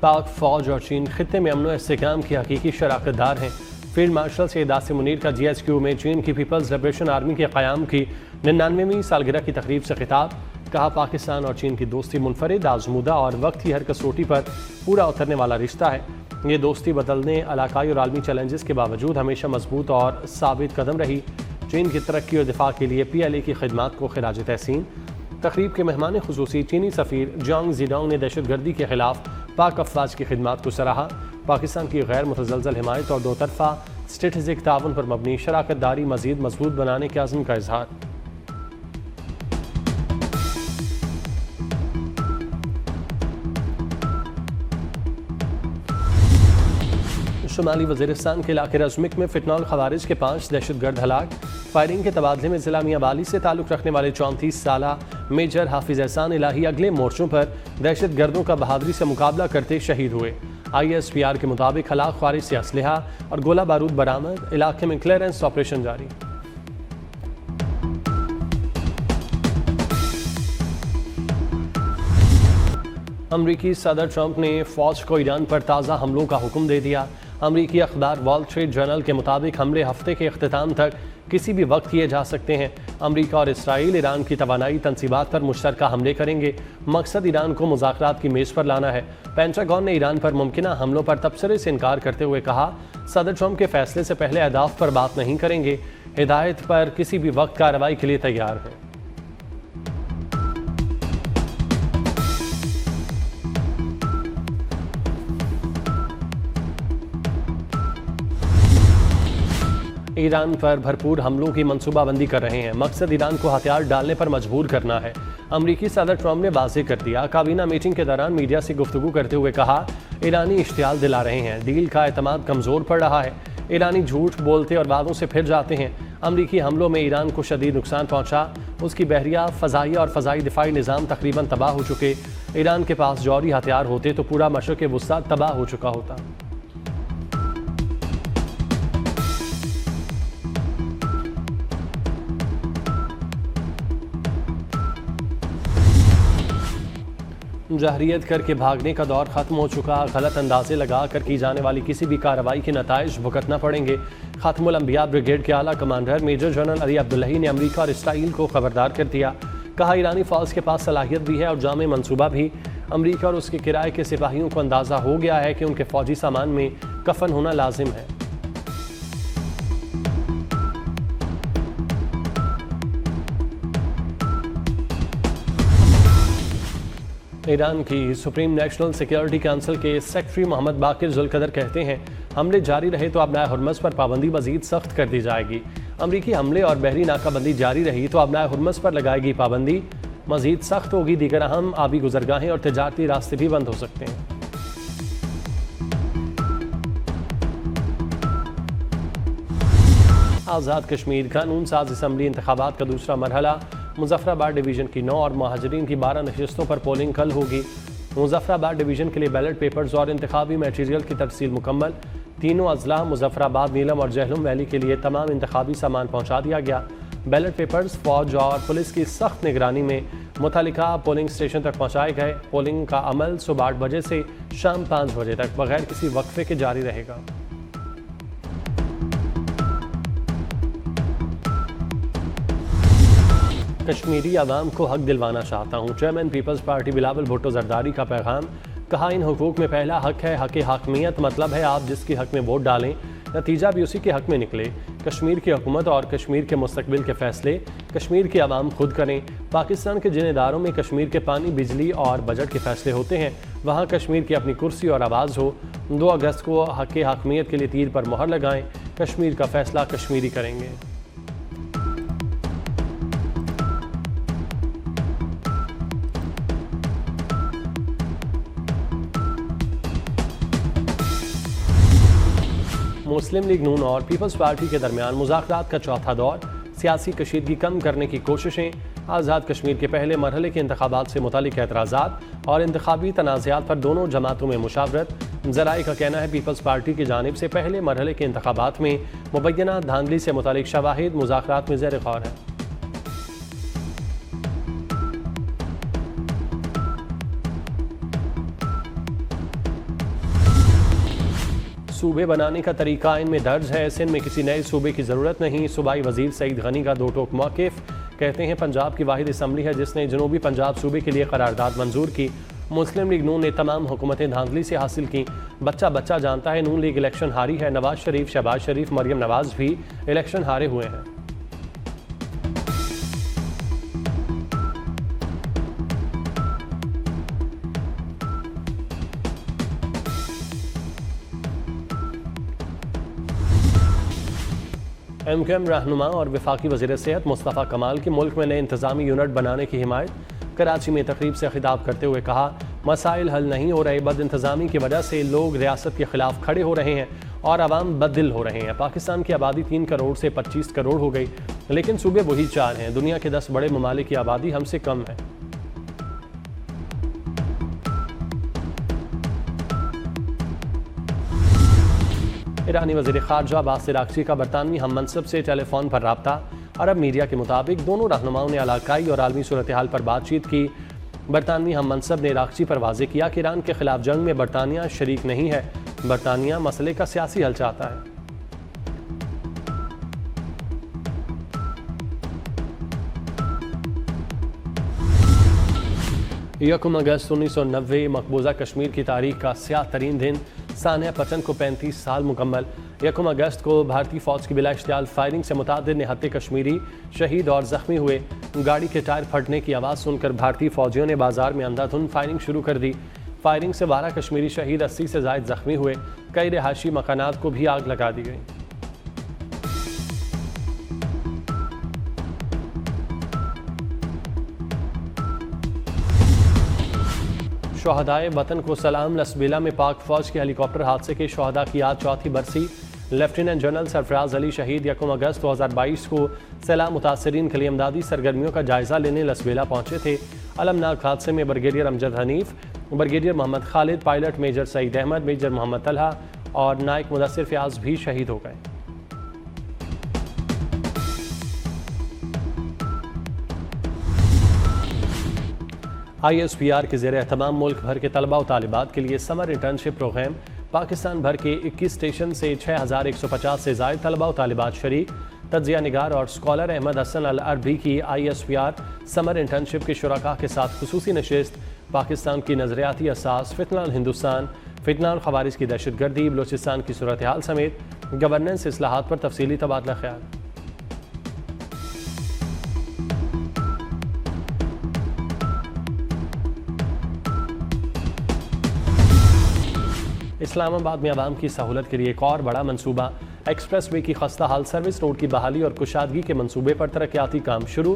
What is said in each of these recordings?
पाक फौज और चीन खित्ते में अमन व इस्तेहकाम की हकीकी शराकतदार हैं। फील्ड मार्शल सैयद आसिम मुनीर का GHQ में चीन की पीपल्स लिबरेशन आर्मी के क़याम की 99वीं सालगिरह की तकरीब से खिताब। कहा, पाकिस्तान और चीन की दोस्ती मुनफरिद, आजमूदा और वक्त की हर कसौटी पर पूरा उतरने वाला रिश्ता है। ये दोस्ती बदलने इलाकाई और आलमी चैलेंजेस के बावजूद हमेशा मजबूत और साबित कदम रही। चीन की तरक्की और दिफा के लिए PLA की खिदमात को खिराज तहसीन। तकरीब के मेहमान खुसूसी चीनी सफ़ीर जोंग ज़िडाओ ने दहशतगर्दी के खिलाफ पाक अफवाज की खिदमात को सराहा। पाकिस्तान की गैर मुतज़लज़ल हिमायत और दो तरफ़ा स्ट्रेटेजिक ताउन पर मबनी शराकतदारी मज़ीद मजबूत बनाने के अज़्म का इजहार। शुमाली वज़ीरिस्तान के इलाके रज़मिक में फितनॉल खवारिज के 5 दहशतगर्द हलाक। फायरिंग के तबादले में ज़िला मियाँवाली से ताल्लुक़ रखने वाले 34 साला मेजर हाफिज़ एहसान इलाही अगले मोर्चों पर दहशतगर्दों का बहादुरी से मुकाबला करते शहीद हुए। ISPR के मुताबिक हलाक ख्वारिज से असलहा और गोला बारूद बरामद। इलाके में क्लियरेंस ऑपरेशन जारी। अमरीकी सदर ट्रंप ने फ़ौज को ईरान पर ताज़ा हमलों का हुक्म दे दिया। अमरीकी अखबार वॉल स्ट्रीट जर्नल के मुताबिक हमले हफ्ते के अख्तिताम तक किसी भी वक्त किए जा सकते हैं। अमरीका और इसराइल ईरान की तवानाई तनसीबात पर मुश्तरका हमले करेंगे। मकसद ईरान को मुज़ाकरात की मेज़ पर लाना है। पेंटागन ने ईरान पर मुमकिना हमलों पर तबसरे से इनकार करते हुए कहा, सदर ट्रंप के फैसले से पहले अहदाफ पर बात नहीं करेंगे। हिदायत पर किसी भी वक्त कार्रवाई के लिए तैयार है। ईरान पर भरपूर हमलों की मंसूबाबंदी कर रहे हैं। मकसद ईरान को हथियार डालने पर मजबूर करना है। अमरीकी सदर ट्रंप ने वाज़ेह कर दिया। काबीना मीटिंग के दौरान मीडिया से गुफ्तगू करते हुए कहा, ईरानी इश्तियाल दिला रहे हैं, डील का एतमाद कमज़ोर पड़ रहा है। ईरानी झूठ बोलते और वादों से फिर जाते हैं। अमरीकी हमलों में ईरान को शदीद नुकसान पहुँचा। उसकी बहरिया, फ़ज़ाइया और फ़ज़ाई दिफाई निज़ाम तकरीबन तबाह हो चुके। ईरान के पास जौहरी हथियार होते तो पूरा मशरक़ वुस्ता तबाह हो चुका होता। जहरियत करके भागने का दौर ख़त्म हो चुका। गलत अंदाजे लगा कर की जाने वाली किसी भी कार्रवाई के नताइज भुगतना पड़ेंगे। ख़ातमुल अंबिया ब्रिगेड के आला commander major general Ali Abdullahi ने अमरीका और इसराइल को खबरदार कर दिया। कहा, ईरानी फ़ौज के पास सलाहियत भी है और जामे मनसूबा भी। अमरीका और उसके किराए के सिपाहियों को अंदाज़ा हो गया है कि उनके फ़ौजी सामान में कफन होना लाजिम है। ईरान की सुप्रीम नेशनल सिक्योरिटी काउंसिल के सेक्रेटरी मोहम्मद बाकिर जुल्कदर कहते हैं, हमले जारी रहे तो अबनाए हुर्मस पर पाबंदी मजीद सख्त कर दी जाएगी। अमरीकी हमले और बहरी नाकाबंदी जारी रही तो अबनाए हुर्मस पर लगाएगी पाबंदी मजीद सख्त होगी। दीगर अहम आबी गुजरगाहें और तजारती रास्ते भी बंद हो सकते हैं। आज़ाद कश्मीर कानून साज असम्बली इंतखाबात का दूसरा मरहला। मुजफ्फराबाद डिवीज़न की 9 और महाजरीन की 12 नशिस्तों पर पोलिंग कल होगी। मुजफ्फराबाद डिवीज़न के लिए बैलेट पेपर्स और इंतखाबी मटीरियल की तफसील मुकम्मल। तीनों अजला मुजफ्फराबाद, नीलम और जहलुम वैली के लिए तमाम इंतखाबी सामान पहुँचा दिया गया। बैलेट पेपर्स फौज और पुलिस की सख्त निगरानी में मुतल्लिका पोलिंग स्टेशन तक पहुँचाए गए। पोलिंग का अमल सुबह 8 बजे से शाम 5 बजे तक बगैर किसी वक्फे के जारी रहेगा। कश्मीरी आवाम को हक दिलवाना चाहता हूँ। चेयरमैन पीपल्स पार्टी बिलावल भुट्टो जरदारी का पैगाम। कहा, इन हुकूक में पहला हक है हक हाकमियत, मतलब है आप जिसके हक में वोट डालें नतीजा भी उसी के हक में निकले। कश्मीर की हुकूमत और कश्मीर के मुस्तकबिल के फैसले कश्मीर के आवाम खुद करें। पाकिस्तान के जिन इदारों में कश्मीर के पानी, बिजली और बजट के फैसले होते हैं वहाँ कश्मीर की अपनी कुर्सी और आवाज़ हो। 2 अगस्त को हक हाकमियत के लिए तीर पर मोहर लगाएं। कश्मीर का फैसला कश्मीरी करेंगे। मुस्लिम लीग नून और पीपल्स पार्टी के दरमियान मुज़ाकरात का चौथा दौर। सियासी कशीदगी कम करने की कोशिशें। आज़ाद कश्मीर के पहले मरहले के इंतखाबात से मुतालिक एतराज़ात और इंतखाबी तनाज़ात पर दोनों जमातों में मुशावरत। ज़राए का कहना है पीपल्स पार्टी की जानिब से पहले मरहले के इंतखाबात में मुबैना धांधली से मुतालिक शवाहिद मुज़ाकरात में ज़ेर गौर है। सूबे बनाने का तरीका इनमें दर्ज है। सिंध में किसी नए सूबे की ज़रूरत नहीं। सूबाई वजीर सईद गनी का दो टोक मौक़िफ़। कहते हैं पंजाब की वाहिद असम्बली है जिसने जनूबी पंजाब सूबे के लिए करारदाद मंजूर की। मुस्लिम लीग नून ने तमाम हुकूमतें धांधली से हासिल की। बच्चा बच्चा जानता है नून लीग इलेक्शन हारी है। नवाज शरीफ, शहबाज शरीफ, मरियम नवाज भी इलेक्शन हारे हुए हैं। MQM रहनुमा और वफाकी वज़ीर सेहत मुस्तफ़ा कमाल की मुल्क में नए इंतज़ामी यूनिट बनाने की हिमायत। कराची में तकरीब से खिताब करते हुए कहा, मसाइल हल नहीं हो रहे, बद इंतज़ामी की वजह से लोग रियासत के खिलाफ खड़े हो रहे हैं और आवाम बददिल हो रहे हैं। पाकिस्तान की आबादी 3 करोड़ से 25 करोड़ हो गई, लेकिन सूबे वही 4 हैं। दुनिया के 10 बड़े ममालिक की आबादी हमसे कम है। ईरानी वज़ीर ख़ारजा अब्बास अराग़ची का बरतानवी हम मनसब से टेलीफोन पर रब्ता। अरब मीडिया के मुताबिक दोनों रहनुमाओं ने इलाकाई और आलमी सूरत हाल पर बातचीत की। बरतानवी हम मनसब ने अराग़ची पर वाज़ेह किया कि ईरान के खिलाफ जंग में बरतानिया शरीक नहीं है। बरतानिया मसले का सियासी हल चाहता है। यकम अगस्त 1990 मकबूजा कश्मीर की तारीख का स्याह तरीन दिन। सानिया पचन को 35 साल मुकम्मल। यकम अगस्त को भारतीय फ़ौज की बिला इश्तियाल फायरिंग से मुतादिद निहत्ते कश्मीरी शहीद और ज़ख्मी हुए। गाड़ी के टायर फटने की आवाज़ सुनकर भारतीय फ़ौजियों ने बाजार में अंधाधुंध फायरिंग शुरू कर दी। फायरिंग से 12 कश्मीरी शहीद, 80 से ज़ायद ज़ख्मी हुए। कई रिहायशी मकानात को भी आग लगा दी गई। शहदाए वतन को सलाम। लसबेला में पाक फ़ौज के हेलीकॉप्टर हादसे के शहदा की आज चौथी बरसी। लेफ्टिनेंट जनरल सरफराज अली शहीद यकम अगस्त 2022 को सैलाब मुतासरीन के लिए इमदादी सरगर्मियों का जायज़ा लेने लसबेला पहुँचे थे। अलमनाक हादसे में brigadier Amjad Hanif, brigadier Mohammad Khalid, pilot major Saeed Ahmad, major Mohammad Talha और नायक मुदस्सिर फ़याज़ भी शहीद हो गए। ISPR के ज़ेरे एहतमाम मुल्क भर के तलबा और तालिबात के लिए समर इंटर्नशिप प्रोग्राम। पाकिस्तान भर के 21 स्टेशन से 6150 से ज़ायद तलबा और तालिबात शरीक। तज्ज़िया निगार और स्कॉलर अहमद हसन अल अरबी की ISPR समर इंटर्नशिप के शुरका के साथ खुसूसी नशिस्त। पाकिस्तान की नज़रियाती असास, फितनाल हिंदुस्तान, फितनाल ख़वारिज की दहशत गर्दी, बलोचिस्तान की सूरत हाल समेत गवर्नेंस इस्लाहात पर तफसीली तबादला ख्याल। इस्लामाबाद में आवाम की सहूलत के लिए एक और बड़ा मनसूबा। एक्सप्रेस वे की खस्ता हाल सर्विस रोड की बहाली और कुशादगी के मनसूबे पर तरक्याती काम शुरू।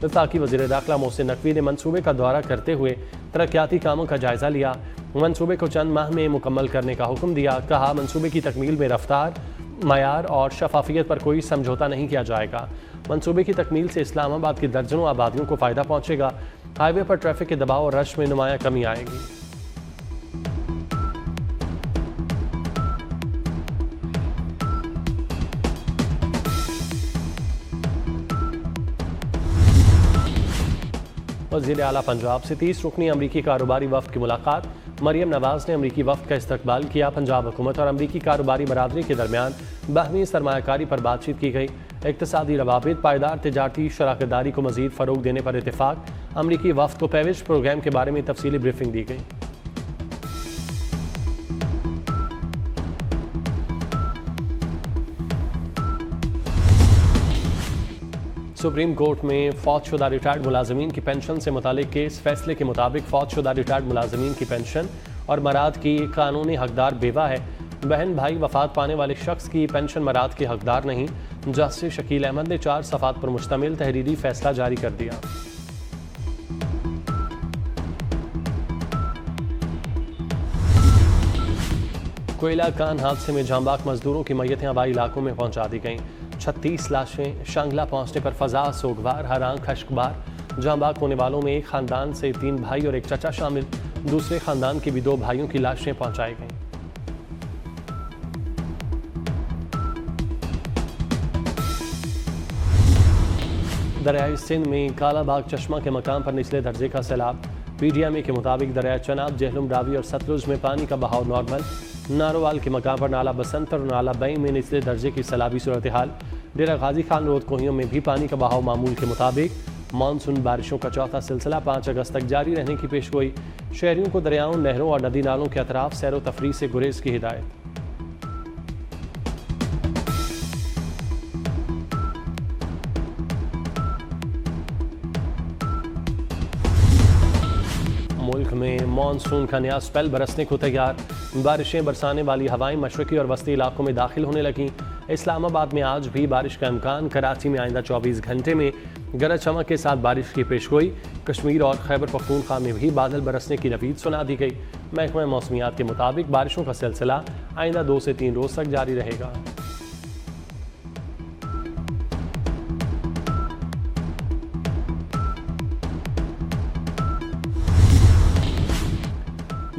वफाकी वज़ीर दाखिला मोहसिन नकवी ने मनसूबे का दौरा करते हुए तरक्याती कामों का जायज़ा लिया। मनसूबे को चंद माह में मुकम्मल करने का हुक्म दिया। कहा, मनसूबे की तकमील में रफ्तार, मयार और शफाफियत पर कोई समझौता नहीं किया जाएगा। मनसूबे की तकमील से इस्लामाबाद की दर्जनों आबादियों को फ़ायदा पहुँचेगा। हाईवे पर ट्रैफिक के दबाव और रश में नुमाया कमी आएगी। वज़ीर आला पंजाब से 30 रुकनी अमरीकी कारोबारी वफ़द की मुलाकात। मरियम नवाज ने अमरीकी वफ़द का इस्तकबाल किया। पंजाब हुकूमत और अमरीकी कारोबारी बरादरी के दरमियान बाहमी सरमायाकारी पर बातचीत की गई। इक़्तिसादी रवाबित, पायदार तिजारती शराकतदारी को मज़ीद फ़रोग़ देने पर इत्तेफाक। अमरीकी वफ़द को पेविश प्रोग्राम के बारे में तफसीली ब्रीफिंग दी गई। सुप्रीम कोर्ट में फौतशुदा रिटायर्ड मुलाजमीन की पेंशन से मुतालिक केस। फैसले के मुताबिक फौतशुदा रिटायर्ड मुलाजमीन की पेंशन और मराद की कानूनी हकदार बेवा है। बहन भाई वफात पाने वाले शख्स की पेंशन मराद के हकदार नहीं। जस्टिस शकील अहमद ने 4 सफ़ात पर मुश्तमिल तहरीरी फैसला जारी कर दिया। कोयला कान हादसे में जांबाक मजदूरों की मैयतें हवाई इलाकों में पहुंचा दी गईं। 36 लाशें। शांगला पहुंचने पर फजा सोगवार, हर आंख खश्कबार। जांबाक होने वालों में एक खानदान से 3 भाई और एक चचा शामिल। दूसरे खानदान की भी 2 भाइयों की लाशें पहुंचाई गईं। दरियाई सिंध में कालाबाग चश्मा के मकाम पर निचले दर्जे का सैलाब। PDMA के मुताबिक दरिया चनाब, जेहलुम, रावी और सतलुज में पानी का बहाव नॉर्मल। नारोवाल के मकाम पर नाला बसंत और नाला बई में निचले दर्जे की सैलाबी सूरत हाल। डेरा गाजी खान रोड कोहियों में भी पानी का बहाव मामूल के मुताबिक। मानसून बारिशों का चौथा सिलसिला 5 अगस्त तक जारी रहने की पेशगोई। शहरियों को दरियाओं, नहरों और नदी नालों के अतराफ सैर व तफरीह से गुरेज की हिदायत। मुल्क में मानसून का नया स्पेल बरसने को तैयार। बारिशें बरसाने वाली हवाएं मशरकी और वस्ती इलाकों में दाखिल होने लगीं। इस्लामाबाद में आज भी बारिश का इम्कान। कराची में आइंदा 24 घंटे में गरज चमक के साथ बारिश की पेशगोई। कश्मीर और खैबर पख्तूनख्वा में भी बादल बरसने की नवीद सुना दी गई। महकमा मौसमियात के मुताबिक बारिशों का सिलसिला आइंदा 2 से 3 रोज तक जारी रहेगा।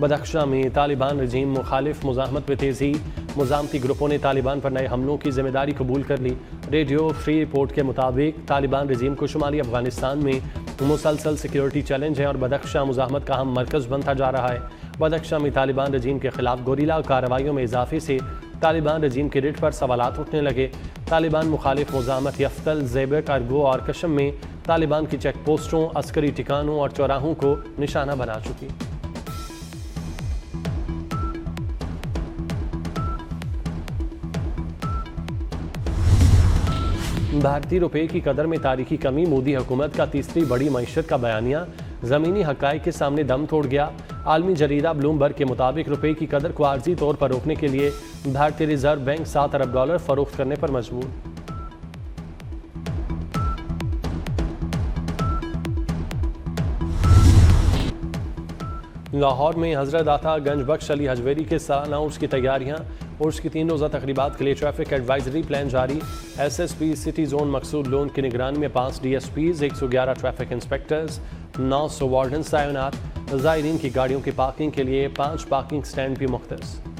बदख्शां में तालिबान रजीम मुखालिफ मुजाहमत में तेज़ी। मुजामती ग्रुपों ने तालिबान पर नए हमलों की जिम्मेदारी कबूल कर ली। रेडियो फ्री रिपोर्ट के मुताबिक तालिबान रजीम को शुमाली अफगानिस्तान में मुसलसल सिक्योरिटी चैलेंज है और बदख्शां मुजाहमत का अहम मरकज़ बनता जा रहा है। बदख्शां में तालिबान रजीम के खिलाफ गोरीला कार्रवाइयों में इजाफे से तालिबान रजीम के रिट पर सवालात उठने लगे। तालिबान मुखालिफ मुजाहमत यफ्तल, ज़ेबक, अरगो और कशम में तालिबान की चेक पोस्टों, अस्करी ठिकानों और चौराहों को निशाना बना चुकी। भारतीय रुपये की कदर में तारीखी कमी। मोदी हुकूमत का तीसरी बड़ी मईशत का बयानिया ज़मीनी हक़ाइक़ के सामने दम तोड़ गया। आलमी जरीदा ब्लूमबर्ग के मुताबिक रुपये की कदर को आर्जी तौर पर रोकने के लिए भारतीय रिजर्व बैंक $7 अरब फ़रोख्त करने पर मजबूर। लाहौर में हज़रत आता गंज बख्श अली हजवेरी के सालाना उर्स की तैयारियां। उर्स की 3 रोज़ा तकरीबात के लिए ट्रैफिक एडवाइजरी प्लान जारी। SSP सिटी जोन मकसूद लोन की निगरानी में 5 DSPs, 111 ट्रैफिक इंस्पेक्टर्स, 900 वार्डन्स तैनात। ज़ायरीन की गाड़ियों की पार्किंग के लिए 5 पार्किंग स्टैंड भी मुख्तस।